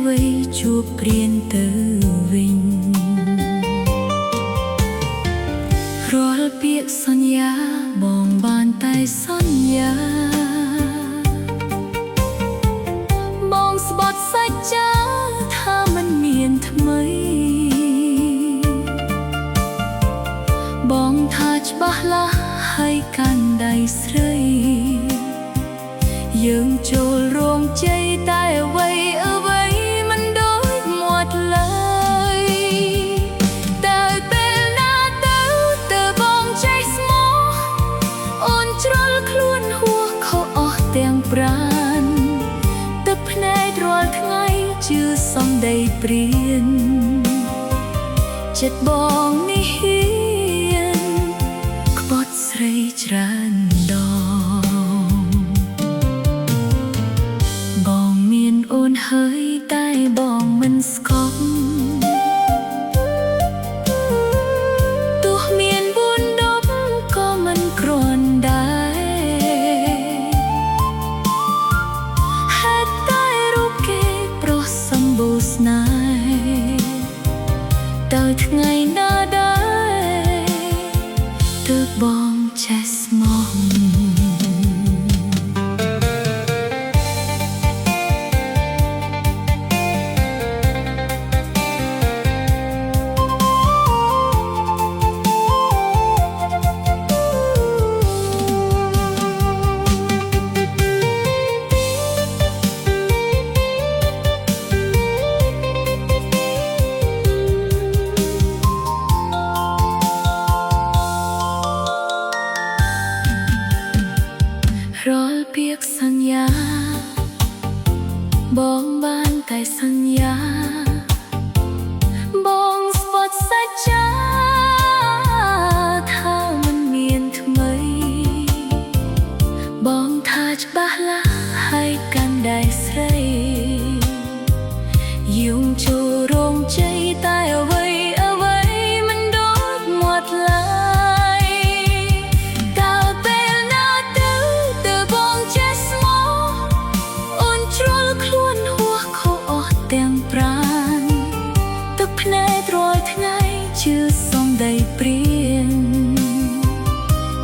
វ័យជួបព្រានទៅវិញរាល់ពាក្យសន្យាបងបានតែសន្យាបងស្បត់សាច់ចាថាមិនមានថ្មីបងថាច្បាស់លាស់ហើយកាន់ដៃស្រីយើងចូលរោងជ័យតែអ្វីមិនដូចមាត់ឡើយតើពេលណាទៅបងចេះស្មោះអូនជ្រុលខ្លួនហួសខុសអស់ទាំងប្រាណទឹកភ្នែករាល់ថ្ងៃជឿសំដីព្រានចិត្តបងនេះហ៊ានក្បត់ស្រីច្រើនដងបងមានអូនហើយតែបងមិនស្គប់ទោះមាន4 10ក៏មិនគ្រាន់ដែរហេតុតែរូបគេប្រុសសម្បូរស្នេហ៍តើថ្ងៃណាដែរទើបបងចេះស្មោះរាល់ពាក្យសន្យាបងបានតែសន្យាបងស្បត់សាច់ចាថាមិនមានថ្មីបងថាច្បាស់លាស់ហើយកាន់ដៃស្រីយើងចូលរោងជ័យតែអ្វីមិនដូចមាត់ឡើយតើពេលណាទៅបងចេះស្មោះអូនជ្រុលខ្លួនហួសខុសអស់ទាំងប្រាណទឹកភ្នែករាល់ថ្ងៃជឿសំដីព្រាន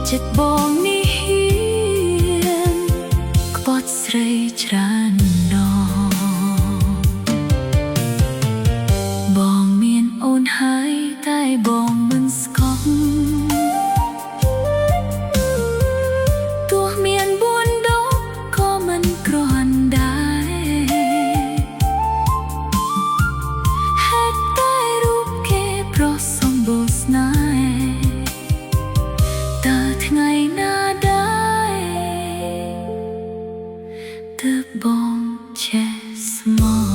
ចិត្តបងនេះហ៊ានក្បត់ស្រីច្រើនដងបងមានអូនហើយតែបងមិនស្គប់ទោះមាន4 10ក៏មិនគ្រាន់ដែរហេតុតែរូបគេប្រុសសម្បូរស្នេហ៍តើថ្ងៃណាដែរទើបបងចេះស្មោះ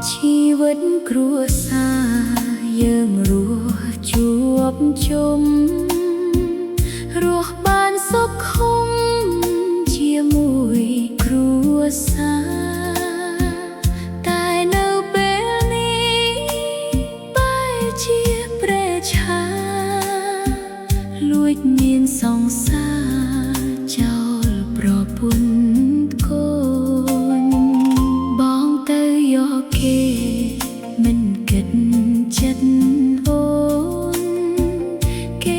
ជីវិតគ្រួសារយើងរស់ជួបជុំរស់បានសុខខុមជាមួយគ្រួសារតែនៅពេលនេះបែរជាប្រេឆាលួចមានសង្សារចោលប្រពន្ធកូនបងទៅយកគេមិនគិតចិត្តអូនគេ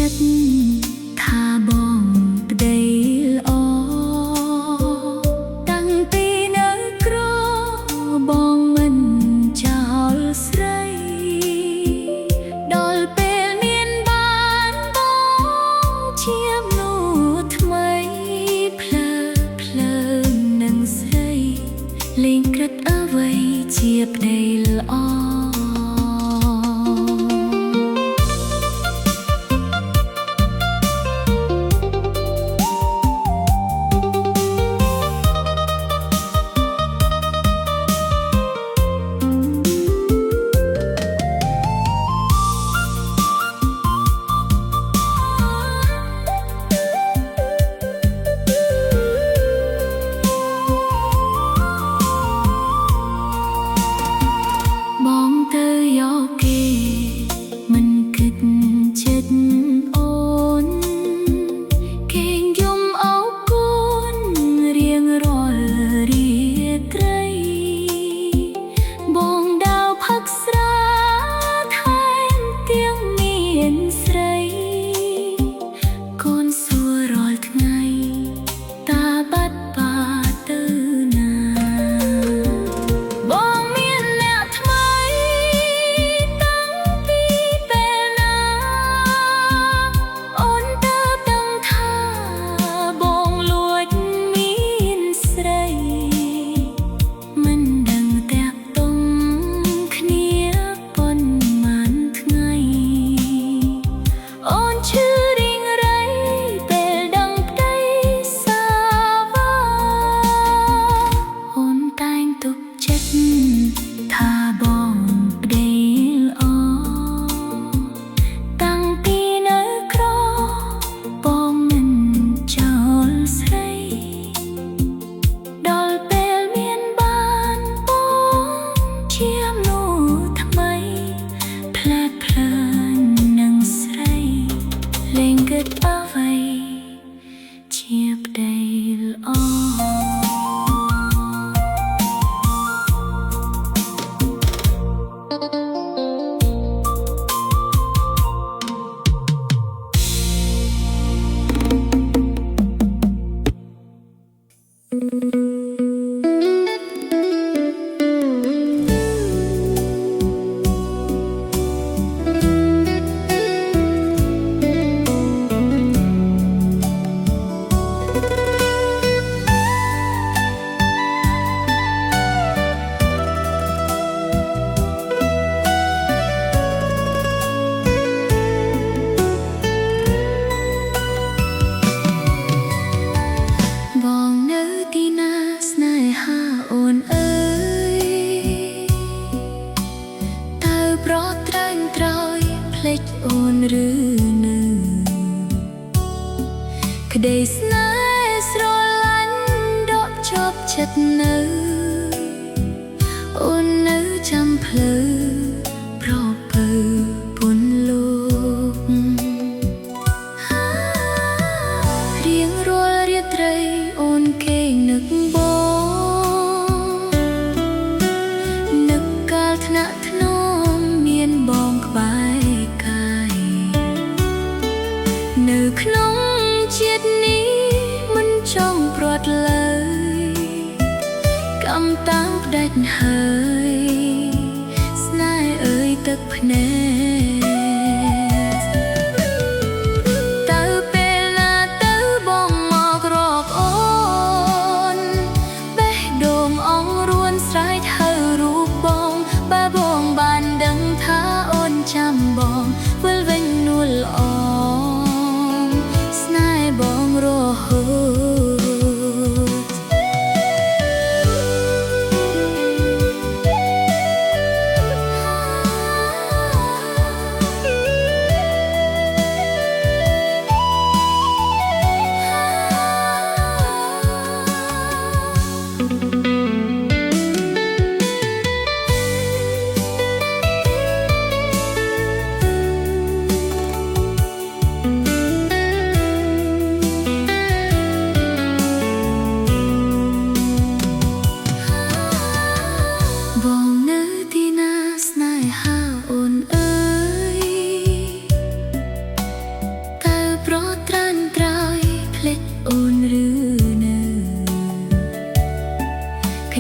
ចិត្តថាបងប្តីល្អតាំងពីនៅក្របងមិនចោលស្រីដល់ពេលមានបានបងជាមនុស្សថ្មីភ្លើនឹងស្រីលេងគិតអ្វីជាប្តីល្អអូនឬនៅក្តីស្នេហ៍ស្រឡាញ់ដកជាប់ចិត្តនៅអូននៅចាំភ្លឺប្រពើពុនលោករៀងរាល់រាត្រីអូនគេងនឹកបងនឹកកាលថ្នាក់ថ្នមមានបងក្បែរនៅក្នុងជាតិនេះមិនចង់ព្រាត់ឡើយកំតាំងផ្ដាច់ហើយស្នេហ៍អើយទឹកភ្នែកទៅពេលណាទៅបងមករកអូនបេះដូងអង្រួនស្រែកហៅរូបបងបើបងបានដឹងថាអូនចាំបងវិលវិញនួលល្អបងរហូត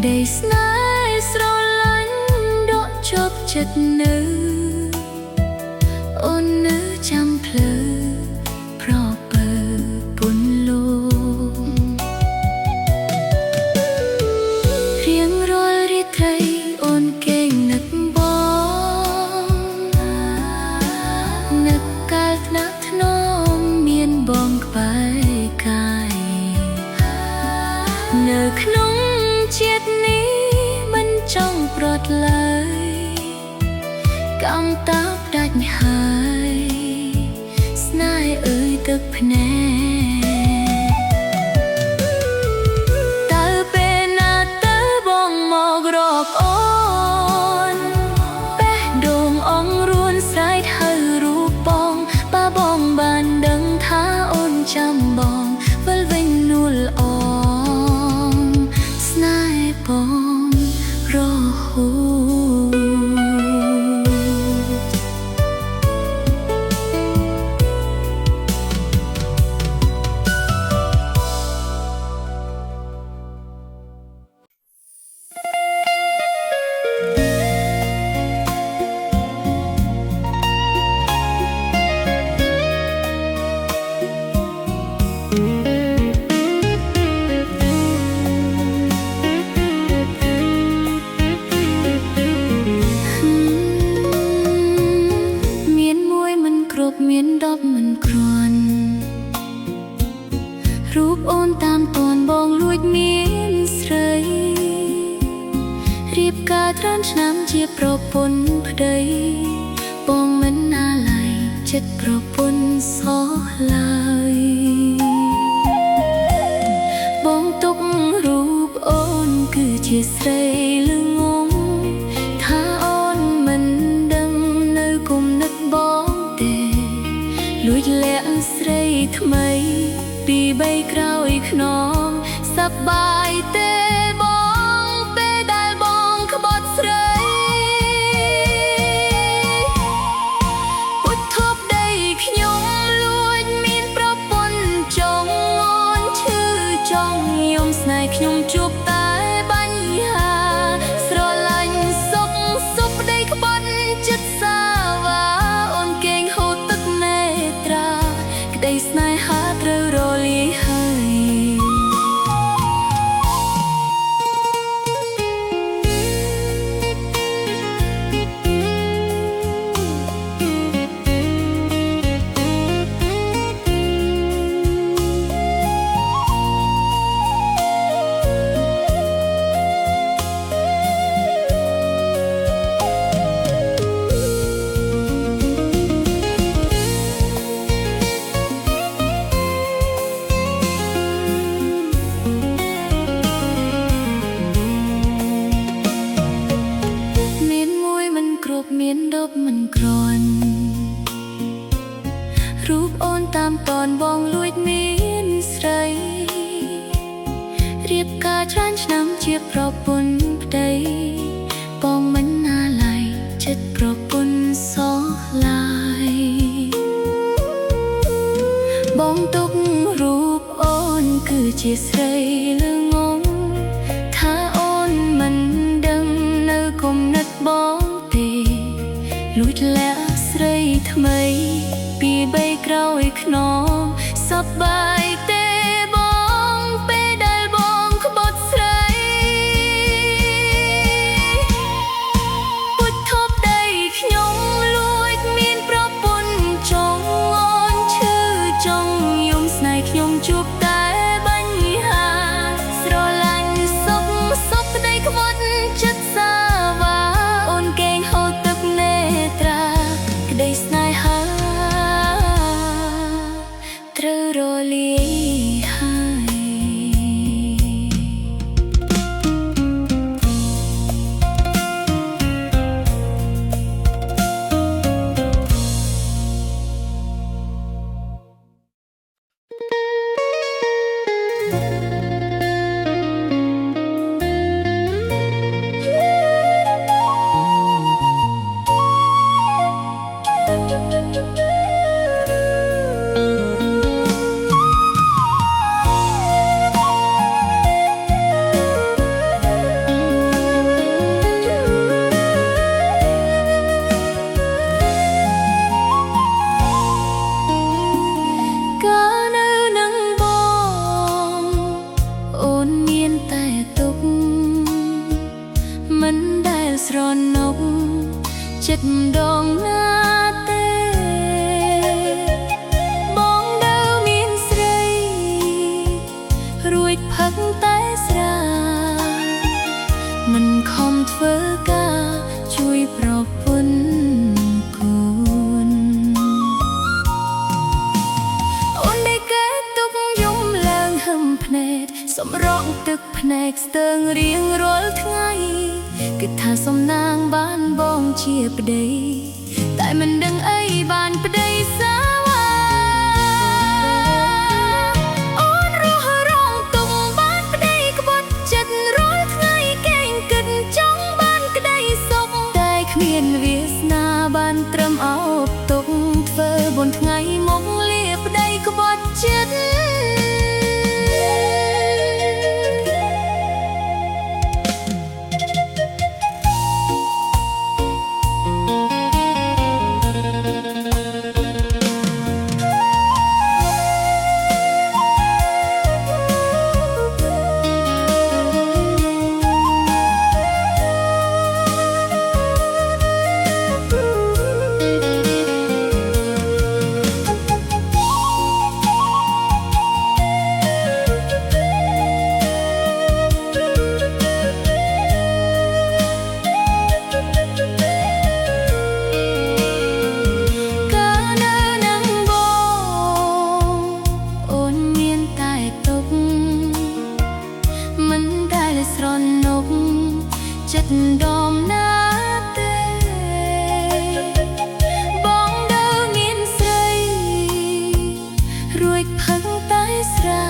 ដីស្នេហ៍ស្រឡាញ់ដកជប់ចិត្តនៅអូននៅចាំភ្លឺប្រពើពុនលោរៀងរាល់រាត្រីអូនគេងនឹកបងនឹកកាលថ្នាក់ថ្នមមានបងក្បែរកាយនៅក្នុងជាតិនេះមិនចង់ប្រត់ឡើយកំតើបដាច់ហើយស្នេហ៍អើយទឹកភ្នែកតើពេលណាទៅបងមករកអូនបេះដូងអងរួនស្រែកហៅរូបបងបើបងបានដឹងថាអូនចាំបងវិលវិញនួលអងស្នេហ៍បងរហូតមានដប់មិនគ្រាន់រូបអូនតាមតនបងលួចមានស្រីរៀបការច្រើនឆ្នាំជាប្រពន្ធប្តីបងមិនណាឡៃចិត្តប្រពន្ធសោះឡើយបងទុករូបអូនគឺជាស្រីលងងថាអូនមិនដឹងនៅគុំនឹកបងលួចលាក់ស្រីថ្មីពីបីក្រោយខ្នងសប្បាយទេបងពេលដែលបងក្បត់ស្រីពុតធប់ដីខ្ញុំលួចមានប្រពន្ធចង់អូនឈឺចង់យំស្នេហ៍ខ្ញុំជួបតែបញ្ហាស្រឡាញ់សុខប្តីក្បត់ចិត្តសាវ៉ាអូនគេងហូតទឹកនេត្រាក្តីស្នេហាត្រូវរលាយហើយមានដប់មិនគ្រាន់រូបអូនតាមតនបងលួចមានស្រីរៀបការច្រើនឆ្នាំជាប្រពន្ធប្តីបងមិនណាឡៃចិត្តប្រពន្ធសោះឡើយបងទុករូបអូនគឺជាស្រីលងងថាអូនមិនដឹងនៅគុំនឹកបងលួចលាក់ស្រីថ្មីពីបីក្រោយខ្នងសប្បាយទេបងពេលដែលបងក្បត់ស្រីពុតធប់ដីខ្ញុំលួចមានប្រពន្ធចង់អូនឈឺចង់យំស្នេហ៍ខ្ញុំជួបតែបញ្ហាស្រឡាញ់សុខប្តីក្បត់ចិត្តសាវ៉ាអូនគេងហូតទឹកនេត្រាក្តីស្នេហាត្រូវរលាយហើយ រក់ទឹកភ្នែកស្ទើងរៀងរាល់ថ្ងៃគិតថាសំណាងបានបងជាប្តីតែមិនដឹងអីបានប្តីសាវ៉ាអូនរស់រងទុំបានប្តីក្បត់ចិត្តរាល់ថ្ងៃកេងគិតចង់បានក្តីសុខតែគ្មានវាសនាបានត្រឹមអោបទុកធ្វើបុណ្យថ្ងៃមុខលាប្តីក្បត់ចិត្តចិត្តដមណាទេបងដើរមានស្រីរួចផឹងតែស្រា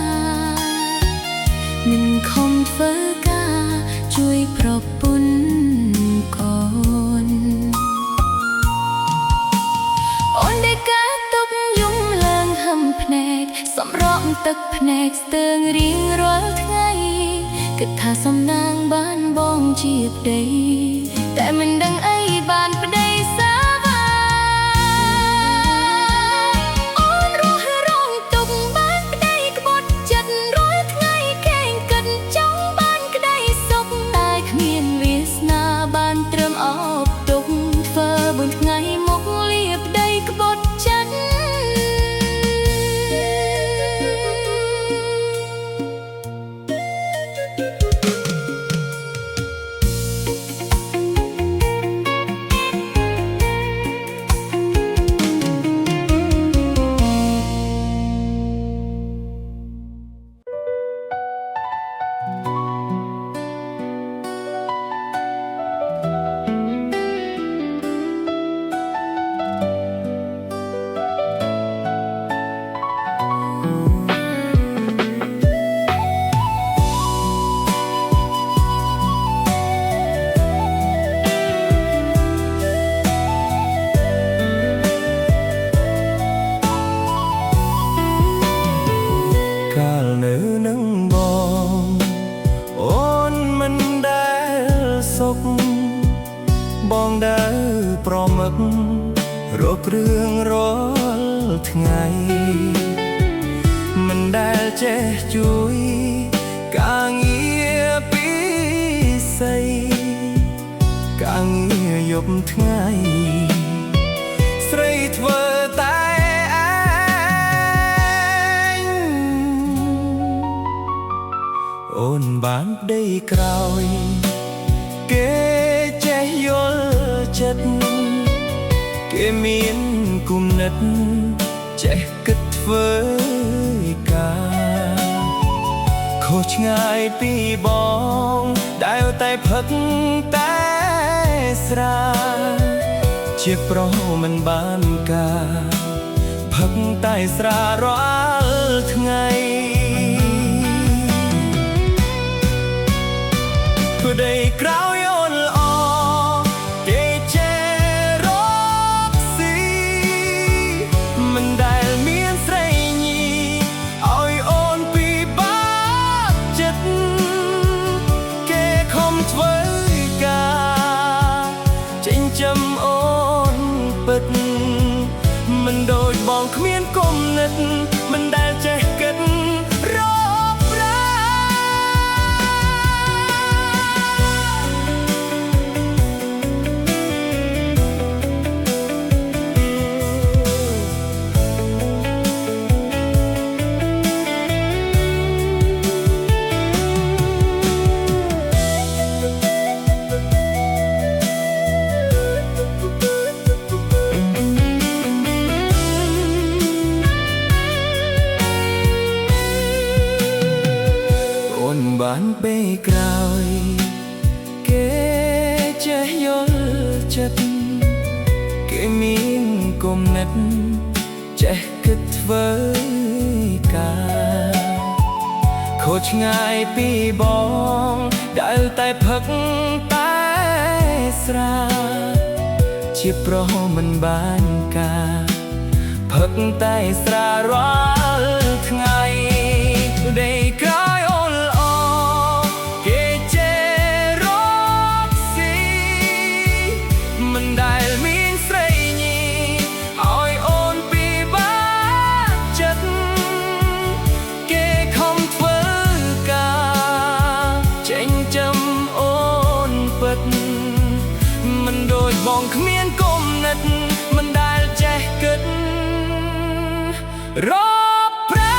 មិនខំធ្វើការជួយប្រពន្ធកូនអូនได้ការទុកយំឡើងហឹមភ្នែកសម្រក់ទឹកភ្នែកស្ទើងរៀងរាល់ថ្ងៃគិតថាសំណាងបានបងជាប្តីតែមិនដឹងអីបានប្តីសាវ៉ាអូនរស់រងទុកបានប្តីក្បត់ចិត្តរាល់ថ្ងៃកេងគិតចង់បានក្តីសុខតែគ្មានវាសនាបានត្រឹមអោបទុកធ្វើបុណ្យថ្ងៃមុខលាប្តីក្បត់ចិត្តកាលនៅនឹងបងអូនមិនដែលសុខបងដើរប្រមឹករករឿងរាល់ថ្ងៃមិនដែលចេះជួយការងារពីស្អីការងារយប់ថ្ងៃស្រីធ្វើតែអូនបានប្តីក្រោយគេចេះយល់ចិត្តគេមានគុណិតចេះគិតធ្វើការខុសឆ្ងាយពីបងដែលតែផឹកតែស្រាជាប្រុសមិនបានការផឹកតែស្រារាល់ថ្ងៃប្តីក្រោយអូនល្អគេចេះរកស៊ីមិនដែលមានស្រីញីឲ្យអូនពិបាកចិត្តគេខំធ្វើការចិញ្ចឹមអូនពិតមិនដូចបងគ្មានគុណិតមិនដែលចេះគិតរកប្រា បានពេលក្រោយគេចេះយល់ចិត្តគេមានគំនិតចេះគិតធ្វើការខុសឆ្ងាយពីបងដែលតែផឹកតែស្រាជាប្រុសមិនបានការផឹកតែស្រារាល់ថ្ងៃដេកក្រោយអូនល្អគេចេះរកស៊ីមិនដែលមានស្រីញីឲ្យអូនពីបាក់ចិត្តគេខំធ្វើការចេញចាំអូនពិតមិនដូចបងគ្មានគំនិតមិនដែលចេះគិតរកប្រា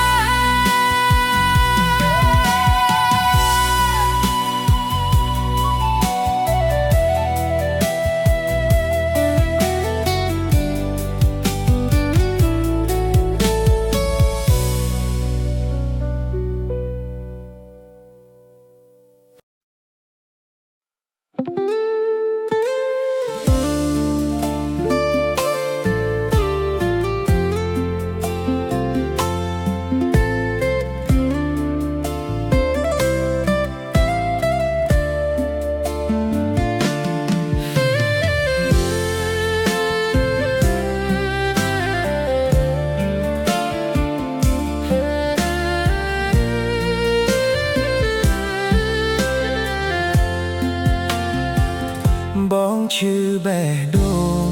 បងឈឺបេះដូង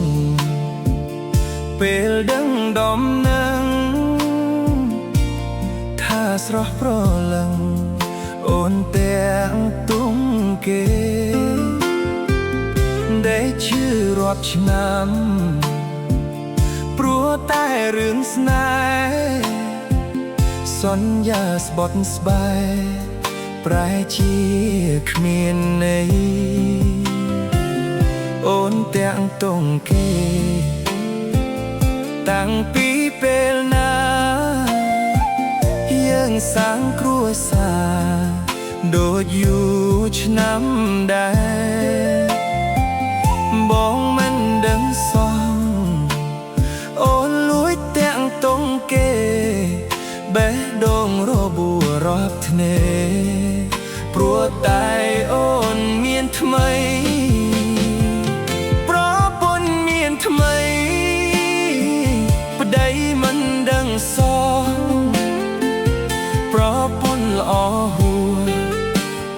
ពេលដឹងដំណឹងថាស្រស់ប្រលឹងអូនទាំងទុំគេได้ชื่อរាប់ឆ្នាំព្រោះតែរឿងស្នេហ៍សន្យាស្បត់ស្បែកប្រែជាគ្មានន័យអូនទាំងទុំគេតាំងពីពេលណាយើងសាងគ្រួសារដូចយូរឆ្នាំដែរបងមិនដឹងសោះអូនលួចទាំងទុំគេបេះដូងរបួសរាប់ធ្នេព្រោះតែអូនមានថ្មីថ្មីប្តីមិនដឹងសោះប្រពន្ធល្អហួរ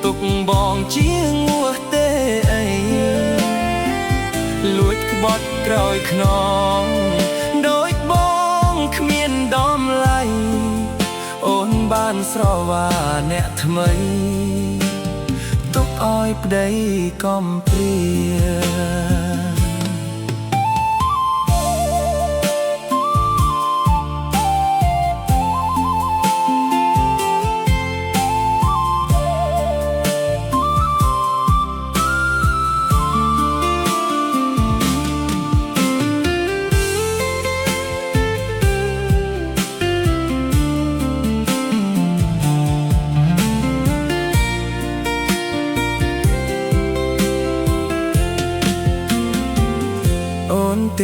ទុកបងជាងួសទេអីលួចក្បត់ក្រោយខ្នងដូចបងគ្មានដំឡៃអូនបានស្រវាអ្នកថ្មីទុកឲ្យប្តីកំព្រា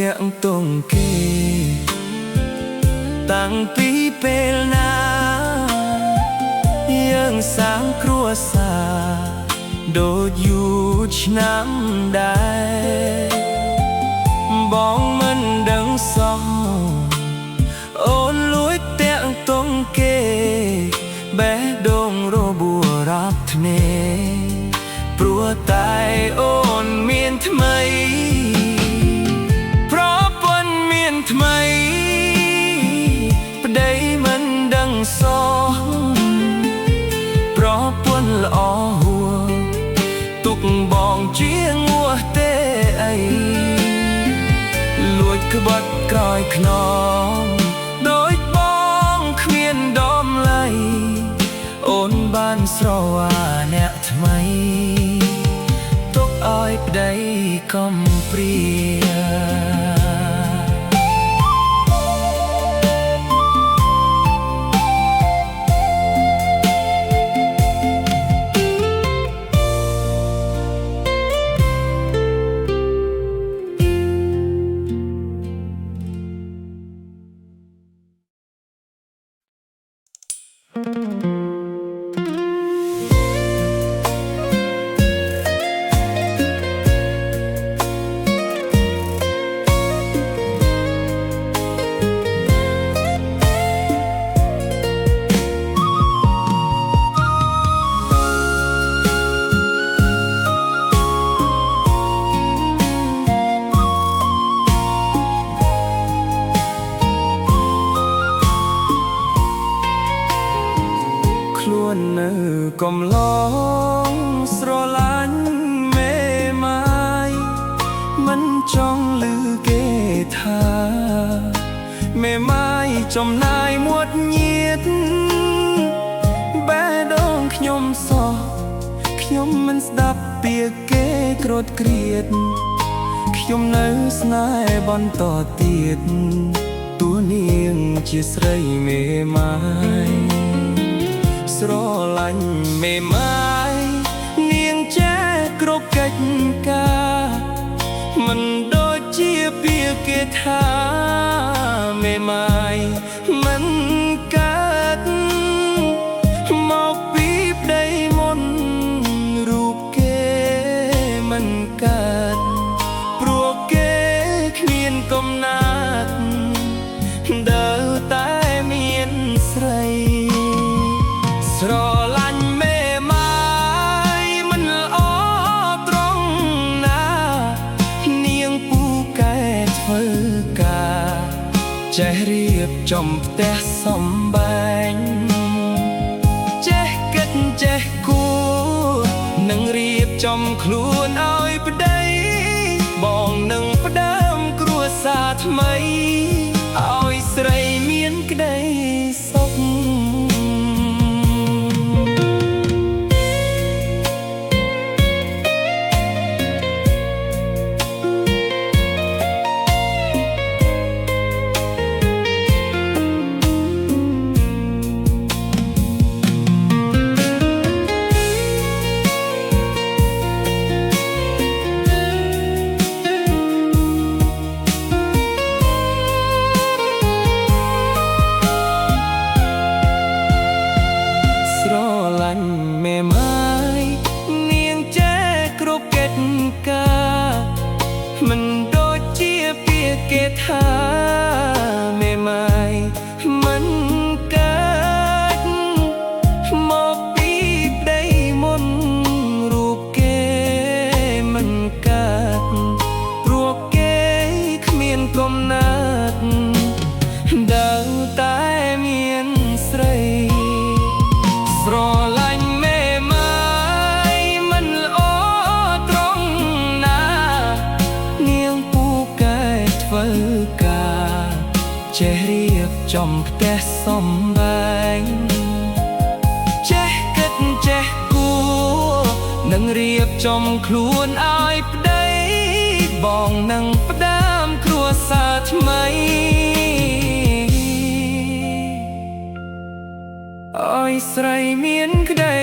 ទាំងទុំគេតាំងពីពេលណាយើងសាងគ្រួសារដូចយូរឆ្នាំដែរបងមិនដឹងសោះអូនលួចទាំងទុំគេបេះដូងរបួសរាប់ធ្នេព្រោះតែអូនមានថ្មីថ្មីប្តីមិនដឹងសោះប្រពន្ធល្អហួរទុកបងជាងួសទេអីលួចក្បត់ក្រោយខ្នងដូចបងគ្មានដំឡៃអូនបានស្រវាអ្នកថ្មីទុកឲ្យប្តីកំព្រា ននៅកំឡងស្រឡាញ់មេម៉ាយមិនចង់ឮគេថាមេម៉ាយចំណាយមួតញៀតបែដងខ្ញុំសោះខ្ញុំមិនស្ដាប់ពាក្យគេក្រត់គ្រៀតខ្ញុំនៅស្នេហ៍បន្តទៀតតួនាងជាស្រីមេម៉ាយស្រឡាញ់មេម៉ាយនាងចេះគ្រប់កិច្ចការមិនដូចជាពាក្យគេថាមេម៉ាយមិនកើតមកពីប្តីមុនរូបគេមិនកើតព្រោះគេគ្មានកំណាត់ដើរតែមានស្រីស្រឡាញ់មេម៉ាយមិនល្អត្រង់ណានាងពូកែធ្វើការចេះរៀបចំផ្ទះសំបែងចេះគិតចេះគូនឹងរៀបចំខ្លួនឲ្យប្តីបងនឹងផ្ដើមគ្រួសារថ្មីឲ្យស្រីមានក្តីសុខស្រឡាញ់មេម៉ាយនាងចេះគ្រប់កិច្ចការមិនដូចជាពាក្យគេថាមេម៉ាយមិនកើតមកពីប្តីមុនរូបគេមិនកើតព្រោះគេគ្មានកំណាត់ដើរតែមានស្រីស្រឡាញ់មេម៉ាយមិនល្អត្រង់ណានាងពូកែធ្វើការចេះរៀបចំផ្ទះសំបែងចេះគិតចេះគូនឹងរៀបចំខ្លួនឲ្យប្តីបងនឹងផ្ដើមគ្រួសារថ្មីឲ្យស្រីមានក្តី